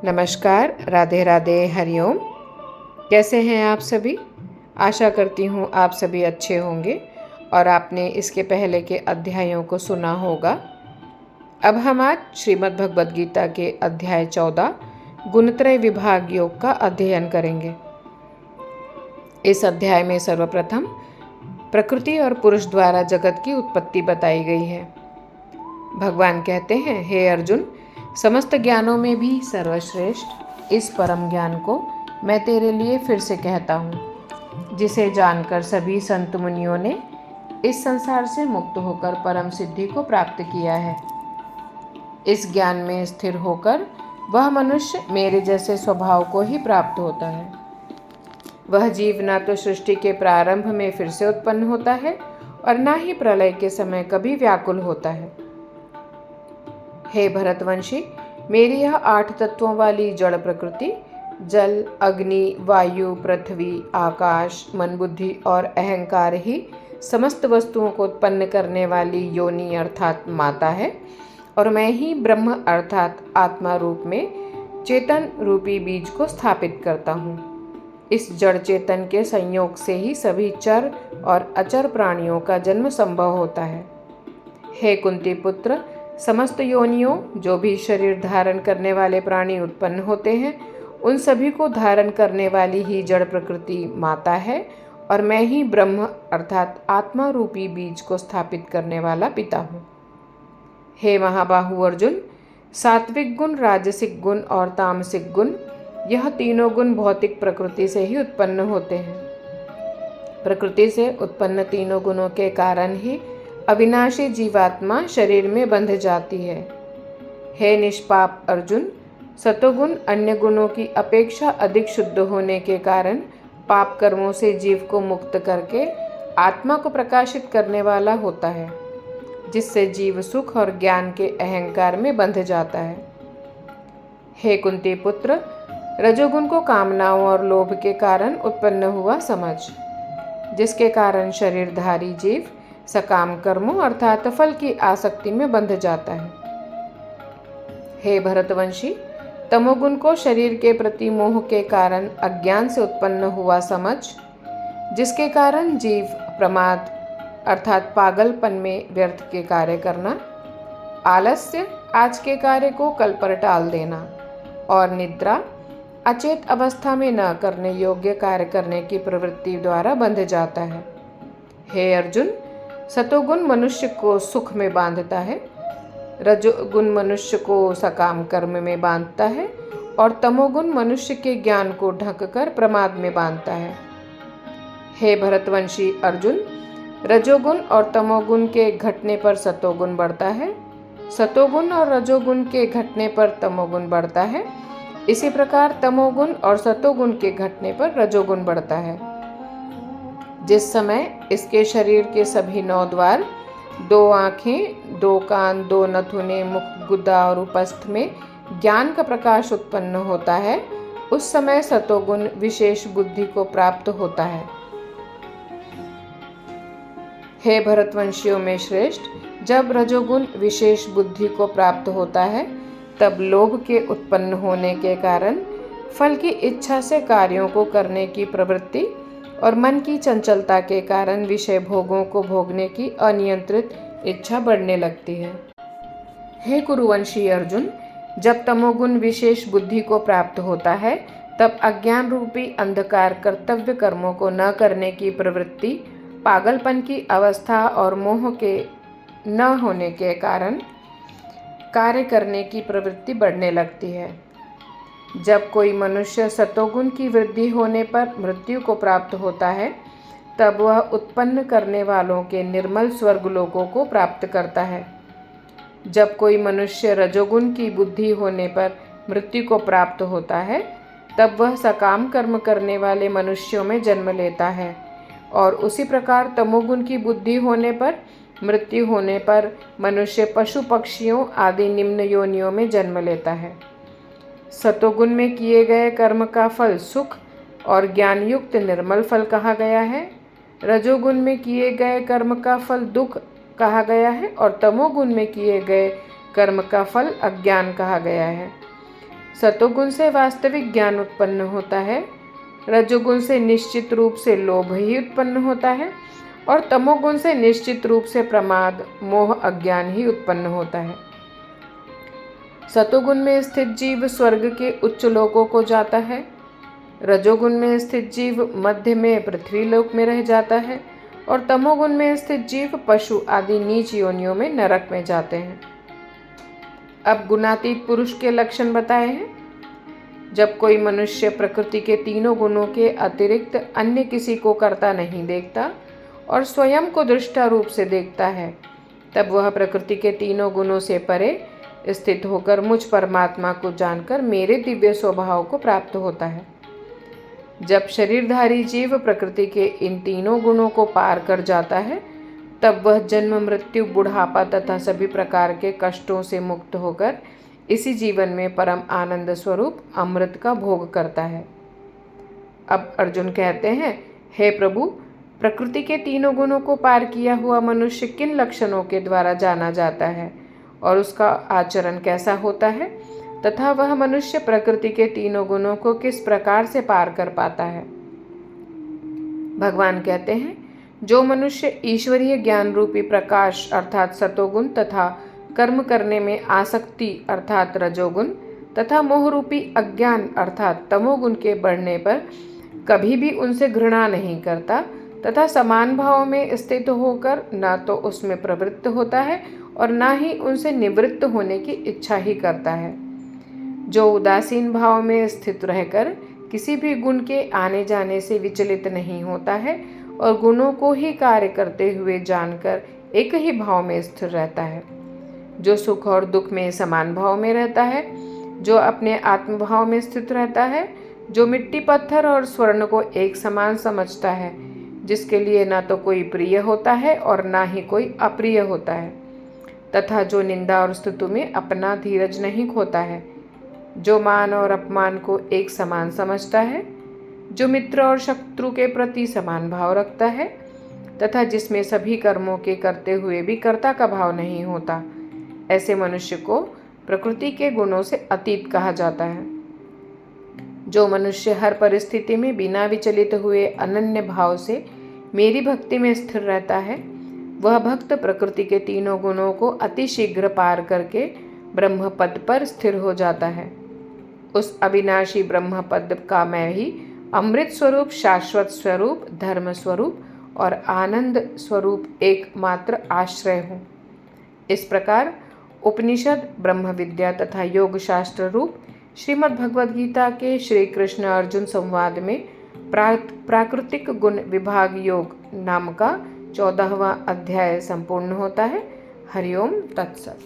नमस्कार, राधे राधे, हरिओम। कैसे हैं आप सभी? आशा करती हूँ आप सभी अच्छे होंगे और आपने इसके पहले के अध्यायों को सुना होगा। अब हम आज श्रीमद् भगवद गीता के अध्याय 14 गुणत्रय विभाग योग का अध्ययन करेंगे। इस अध्याय में सर्वप्रथम प्रकृति और पुरुष द्वारा जगत की उत्पत्ति बताई गई है। भगवान कहते हैं, हे अर्जुन, समस्त ज्ञानों में भी सर्वश्रेष्ठ इस परम ज्ञान को मैं तेरे लिए फिर से कहता हूँ, जिसे जानकर सभी संत मुनियों ने इस संसार से मुक्त होकर परम सिद्धि को प्राप्त किया है। इस ज्ञान में स्थिर होकर वह मनुष्य मेरे जैसे स्वभाव को ही प्राप्त होता है। वह जीव न तो सृष्टि के प्रारंभ में फिर से उत्पन्न होता है और न ही प्रलय के समय कभी व्याकुल होता है। हे भरतवंशी, मेरी यह 8 तत्वों वाली जड़ प्रकृति जल, अग्नि, वायु, पृथ्वी, आकाश, मन, बुद्धि और अहंकार ही समस्त वस्तुओं को उत्पन्न करने वाली योनि अर्थात माता है और मैं ही ब्रह्म अर्थात आत्मा रूप में चेतन रूपी बीज को स्थापित करता हूँ। इस जड़ चेतन के संयोग से ही सभी चर और अचर प्राणियों का जन्म संभव होता है। हे कुंती पुत्र, समस्त योनियों जो भी शरीर धारण करने वाले प्राणी उत्पन्न होते हैं, उन सभी को धारण करने वाली ही जड़ प्रकृति माता है और मैं ही ब्रह्म अर्थात आत्मा रूपी बीज को स्थापित करने वाला पिता हूँ। हे महाबाहु अर्जुन, सात्विक गुण, राजसिक गुण और तामसिक गुण, यह तीनों गुण भौतिक प्रकृति से ही उत्पन्न होते हैं। प्रकृति से उत्पन्न तीनों गुणों के कारण ही अविनाशी जीवात्मा शरीर में बंध जाती है। हे निष्पाप अर्जुन, सतोगुण अन्य गुणों की अपेक्षा अधिक शुद्ध होने के कारण पाप कर्मों से जीव को मुक्त करके आत्मा को प्रकाशित करने वाला होता है, जिससे जीव सुख और ज्ञान के अहंकार में बंध जाता है। हे कुंती पुत्र, रजोगुण को कामनाओं और लोभ के कारण उत्पन्न हुआ समझ, जिसके कारण शरीरधारी जीव सकाम कर्मों अर्थात फल की आसक्ति में बंध जाता है। हे भरतवंशी, तमोगुण को शरीर के प्रति मोह के कारण अज्ञान से उत्पन्न हुआ समझ, जिसके कारण जीव प्रमाद अर्थात पागलपन में व्यर्थ के कार्य करना, आलस्य आज के कार्य को कल पर टाल देना और निद्रा अचेत अवस्था में न करने योग्य कार्य करने की प्रवृत्ति द्वारा बंध जाता है। हे अर्जुन, सतोगुण मनुष्य को सुख में बांधता है, रजोगुण मनुष्य को सकाम कर्म में बांधता है और तमोगुण मनुष्य के ज्ञान को ढककर प्रमाद में बांधता है। हे भरतवंशी अर्जुन, रजोगुण और तमोगुण के घटने पर सतोगुण बढ़ता है, सतोगुण और रजोगुण के घटने पर तमोगुण बढ़ता है। इसी प्रकार तमोगुण और सतोगुण के घटने पर रजोगुण बढ़ता है। जिस समय इसके शरीर के सभी 9 द्वार, 2 आँखें, 2 कान, 2 नथुने, मुख, गुदा और उपस्थ में ज्ञान का प्रकाश उत्पन्न होता है, उस समय सतोगुण विशेष बुद्धि को प्राप्त होता है। हे भरतवंशियों में श्रेष्ठ, जब रजोगुण विशेष बुद्धि को प्राप्त होता है, तब लोभ के उत्पन्न होने के कारण फल की इच्छा से कार्यों को करने की प्रवृत्ति और मन की चंचलता के कारण विषय भोगों को भोगने की अनियंत्रित इच्छा बढ़ने लगती है। हे कुरुवंशी अर्जुन, जब तमोगुण विशेष बुद्धि को प्राप्त होता है, तब अज्ञान रूपी अंधकार कर्तव्य कर्मों को न करने की प्रवृत्ति, पागलपन की अवस्था और मोह के न होने के कारण कार्य करने की प्रवृत्ति बढ़ने लगती है। जब कोई मनुष्य सतोगुण की वृद्धि होने पर मृत्यु को प्राप्त होता है, तब वह उत्पन्न करने वालों के निर्मल स्वर्गलोकों को प्राप्त करता है। जब कोई मनुष्य रजोगुण की बुद्धि होने पर मृत्यु को प्राप्त होता है, तब वह सकाम कर्म करने वाले मनुष्यों में जन्म लेता है और उसी प्रकार तमोगुण की बुद्धि होने पर मृत्यु होने पर मनुष्य पशु पक्षियों आदि निम्न योनियों में जन्म लेता है। सतोगुण में किए गए कर्म का फल सुख और ज्ञान युक्त निर्मल फल कहा गया है। रजोगुण में किए गए कर्म का फल दुख कहा गया है और तमोगुण में किए गए कर्म का फल अज्ञान कहा गया है। सतोगुण से वास्तविक ज्ञान उत्पन्न होता है, रजोगुण से निश्चित रूप से लोभ ही उत्पन्न होता है और तमोगुण से निश्चित रूप से प्रमाद, मोह, अज्ञान ही उत्पन्न होता है। सतोगुण में स्थित जीव स्वर्ग के उच्च लोकों को जाता है, रजोगुण में स्थित जीव मध्य में पृथ्वी लोक में रह जाता है और तमोगुण में स्थित जीव पशु आदि नीच योनियों में नरक में जाते हैं। अब गुणातीत पुरुष के लक्षण बताए हैं। जब कोई मनुष्य प्रकृति के तीनों गुणों के अतिरिक्त अन्य किसी को करता नहीं देखता और स्वयं को दृष्टा रूप से देखता है, तब वह प्रकृति के तीनों गुणों से परे स्थित होकर मुझ परमात्मा को जानकर मेरे दिव्य स्वभाव को प्राप्त होता है। जब शरीरधारी जीव प्रकृति के इन तीनों गुणों को पार कर जाता है, तब वह जन्म, मृत्यु, बुढ़ापा तथा सभी प्रकार के कष्टों से मुक्त होकर इसी जीवन में परम आनंद स्वरूप अमृत का भोग करता है। अब अर्जुन कहते हैं, हे प्रभु, प्रकृति के तीनों गुणों को पार किया हुआ मनुष्य किन लक्षणों के द्वारा जाना जाता है और उसका आचरण कैसा होता है, तथा वह मनुष्य प्रकृति के तीनों गुणों को किस प्रकार से पार कर पाता है। भगवान कहते हैं, जो मनुष्य ईश्वरीय ज्ञान रूपी प्रकाश अर्थात सतोगुण तथा कर्म करने में आसक्ति अर्थात रजोगुण तथा मोह रूपी अज्ञान अर्थात तमोगुण के बढ़ने पर कभी भी उनसे घृणा नहीं करता तथा समान भाव में स्थित होकर न तो उसमें प्रवृत्त होता है और न ही उनसे निवृत्त होने की इच्छा ही करता है, जो उदासीन भाव में स्थित रहकर किसी भी गुण के आने जाने से विचलित नहीं होता है और गुणों को ही कार्य करते हुए जानकर एक ही भाव में स्थिर रहता है, जो सुख और दुख में समान भाव में रहता है, जो अपने आत्मभाव में स्थित रहता है, जो मिट्टी, पत्थर और स्वर्ण को एक समान समझता है, जिसके लिए न तो कोई प्रिय होता है और न ही कोई अप्रिय होता है, तथा जो निंदा और स्तुति में अपना धीरज नहीं खोता है, जो मान और अपमान को एक समान समझता है, जो मित्र और शत्रु के प्रति समान भाव रखता है तथा जिसमें सभी कर्मों के करते हुए भी कर्ता का भाव नहीं होता, ऐसे मनुष्य को प्रकृति के गुणों से अतीत कहा जाता है। जो मनुष्य हर परिस्थिति में बिना विचलित हुए अनन्य भाव से मेरी भक्ति में स्थिर रहता है, वह भक्त प्रकृति के तीनों गुणों को अतिशीघ्र पार करके ब्रह्म पद पर स्थिर हो जाता है। उस अविनाशी ब्रह्म पद का मैं ही अमृत स्वरूप, शाश्वत स्वरूप, धर्म स्वरूप और आनंद स्वरूप एकमात्र आश्रय हूँ। इस प्रकार उपनिषद, ब्रह्म विद्या तथा योग शास्त्र रूप श्रीमद् भगवद गीता के श्री कृष्ण अर्जुन संवाद में प्राकृतिक गुण विभाग योग नाम का 14वां अध्याय संपूर्ण होता है। हरिओम तत्सत।